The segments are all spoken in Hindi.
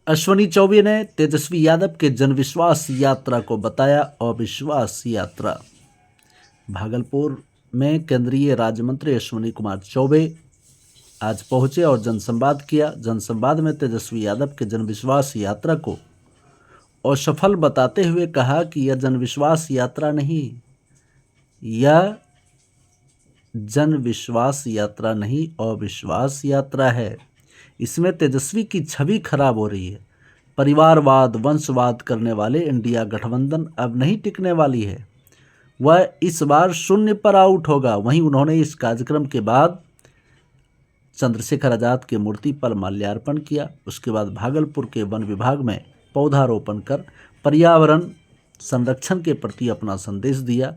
अश्विनी चौबे ने तेजस्वी यादव के जनविश्वास यात्रा को बताया अविश्वास यात्रा। भागलपुर में केंद्रीय राज्य मंत्री अश्विनी कुमार चौबे आज पहुंचे और जनसंवाद किया। जनसंवाद में तेजस्वी यादव के जनविश्वास यात्रा को असफल बताते हुए कहा कि यह जनविश्वास यात्रा नहीं, यह जनविश्वास यात्रा नहीं अविश्वास यात्रा है। इसमें तेजस्वी की छवि खराब हो रही है। परिवारवाद, वंशवाद करने वाले इंडिया गठबंधन अब नहीं टिकने वाली है। वह इस बार शून्य पर आउट होगा। वहीं उन्होंने इस कार्यक्रम के बाद चंद्रशेखर आजाद की मूर्ति पर माल्यार्पण किया। उसके बाद भागलपुर के वन विभाग में पौधारोपण कर पर्यावरण संरक्षण के प्रति अपना संदेश दिया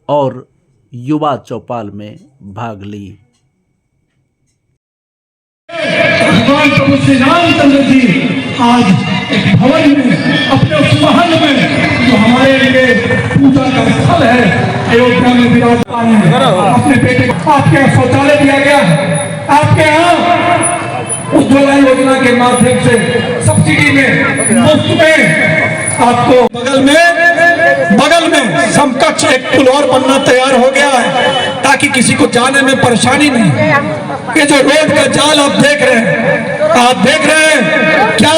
और युवा चौपाल में भाग ली। भगवान प्रभु श्री रामचंद्र जी आज एक भवन में अपने उस महल में जो हमारे लिए पूजा का स्थल है अयोध्या में विराजमान है। अपने बेटे को आपके यहाँ शौचालय दिया गया है। आपके यहाँ उज्ज्वला योजना के माध्यम से सब्सिडी में मुफ्त में आपको बगल में समकक्ष एक पुल और बनना तैयार हो गया है ताकि किसी को जाने में परेशानी नहीं। ये जो रोड का जाल आप देख रहे हैं क्या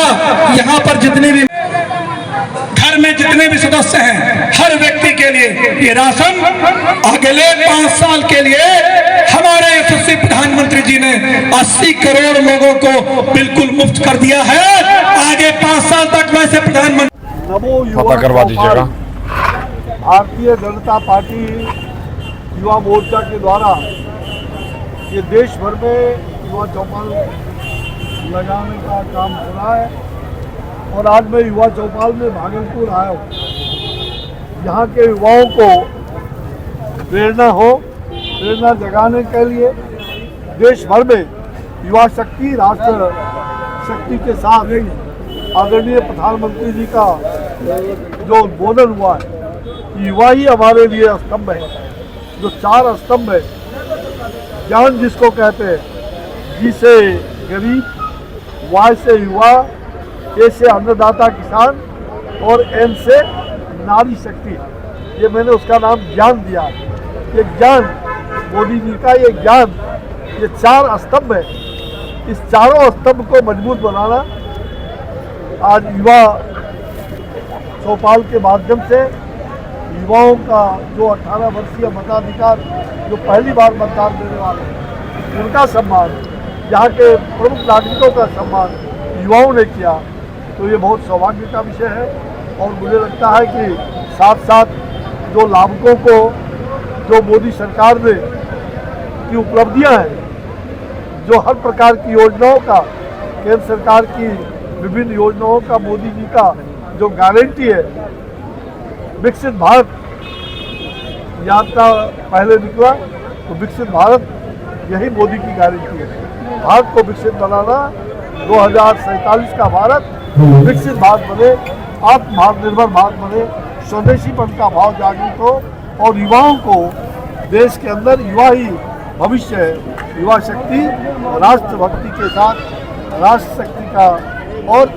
यहाँ पर जितने भी घर में जितने भी सदस्य हैं हर व्यक्ति के लिए ये राशन अगले 5 साल के लिए हमारे यशस्वी प्रधानमंत्री जी ने 80 करोड़ लोगों को बिल्कुल मुफ्त कर दिया है। आगे 5 साल तक वैसे प्रधानमंत्री पता करवा दीजिएगा। भारतीय जनता पार्टी युवा मोर्चा के द्वारा ये देश भर में युवा चौपाल लगाने का काम हो रहा है और आज मैं युवा चौपाल में भागलपुर आया हूँ। यहाँ के युवाओं को प्रेरणा जगाने के लिए देश भर में युवा शक्ति, राष्ट्र शक्ति के साथ आदरणीय प्रधानमंत्री जी का जो उद्बोधन हुआ है, युवा ही हमारे लिए स्तंभ है। जो 4 स्तंभ है, ज्ञान जिसको कहते हैं, जी से गरीब, वाई से युवा, ए से अन्नदाता किसान और एन से नारी शक्ति। ये मैंने उसका नाम ज्ञान दिया। ये ज्ञान मोदी जी का ये ज्ञान, ये 4 स्तंभ है। इस चारों स्तंभ को मजबूत बनाना आज युवा चौपाल के माध्यम से युवाओं का जो 18 वर्षीय मताधिकार जो पहली बार मतदान देने वाले हैं उनका सम्मान, यहाँ के प्रमुख नागरिकों का सम्मान युवाओं ने किया, तो ये बहुत सौभाग्य का विषय है। और मुझे लगता है कि साथ साथ जो लाभुकों को जो मोदी सरकार ने की उपलब्धियां हैं, जो हर प्रकार की योजनाओं का, केंद्र सरकार की विभिन्न योजनाओं का मोदी जी का जो गारंटी है, विकसित भारत यात्रा पहले निकला तो विकसित भारत यही मोदी की गारंटी है। भारत को विकसित बनाना, 2047 का भारत विकसित भारत बने, आत्मनिर्भर भारत बने, स्वदेशीपन का भाव जागृत हो और युवाओं को देश के अंदर युवा ही भविष्य है। युवा शक्ति राष्ट्रभक्ति के साथ राष्ट्र शक्ति का और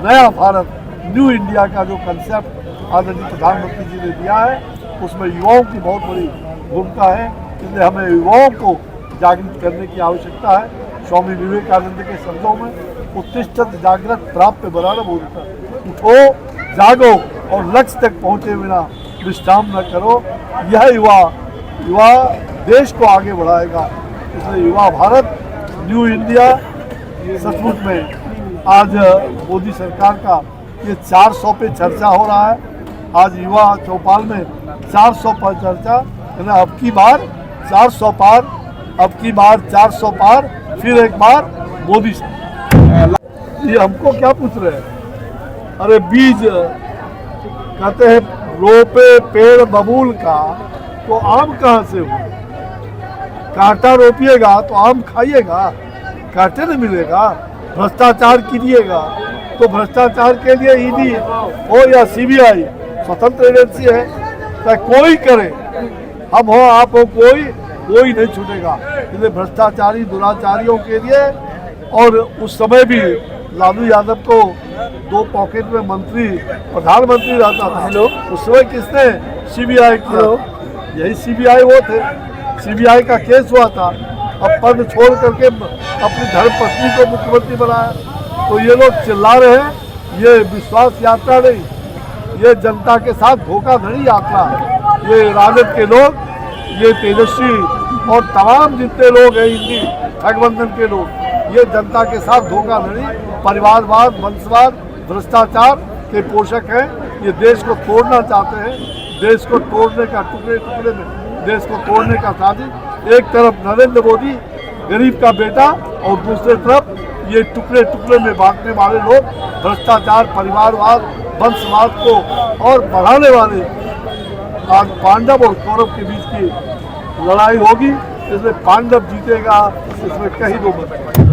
नया भारत, न्यू इंडिया का जो कंसेप्ट आदरणीय प्रधानमंत्री जी ने दिया है, उसमें युवाओं की बहुत बड़ी भूमिका है। इसलिए हमें युवाओं को जागृत करने की आवश्यकता है। स्वामी विवेकानंद के शब्दों में उत्तिष्ठत जागृत प्राप्त बनाना बोलता है, उठो जागो और लक्ष्य तक पहुँचे बिना विश्राम न करो। यह युवा देश को आगे बढ़ाएगा। इसलिए युवा भारत, न्यू इंडिया, सचमुच में आज मोदी सरकार का ये 400 पे चर्चा हो रहा है। आज युवा चौपाल में 400 पर चर्चा, अब की बार 400 पार, अब की बार 400 पार, फिर एक बार मोदी से। ये हमको क्या पूछ रहे हैं? अरे बीज कहते हैं रोपे पेड़ बबूल का तो आम कहाँ से हो? कांटा रोपिएगा तो आम खाइएगा, कांटे नहीं मिलेगा। भ्रष्टाचार कीजिएगा तो भ्रष्टाचार के लिए ईडी हो या सीबीआई स्वतंत्र एजेंसी है, चाहे कोई करे, हम हो आप हो, कोई नहीं छूटेगा। इसलिए भ्रष्टाचारी दुराचारियों के लिए और उस समय भी लालू यादव को 2 पॉकेट में मंत्री प्रधानमंत्री रहता था। हेलो, उस समय किसने सीबीआई किया? यही सीबीआई वो थे। सीबीआई का केस हुआ था। अब पद छोड़ करके अपनी धर्मपत्नी को मुख्यमंत्री बनाया। तो ये लोग चिल्ला रहे हैं, ये विश्वास यात्रा नहीं, ये जनता के साथ धोखाधड़ी यात्रा है। ये राजद के लोग, ये तेजस्वी और तमाम जितने लोग हैं इंडी गठबंधन के लोग, ये जनता के साथ धोखाधड़ी, परिवारवाद, वंशवाद, भ्रष्टाचार के पोषक हैं। ये देश को तोड़ना चाहते हैं। देश को तोड़ने का, टुकड़े टुकड़े में देश को तोड़ने का साजिश। एक तरफ नरेंद्र मोदी गरीब का बेटा और दूसरी तरफ ये टुकड़े टुकड़े में बांटने वाले लोग, भ्रष्टाचार, परिवारवाद, वंशवाद को और बढ़ाने वाले। आज पांडव और कौरव के बीच की लड़ाई होगी, इसमें पांडव जीतेगा, इसमें कहीं दो मत।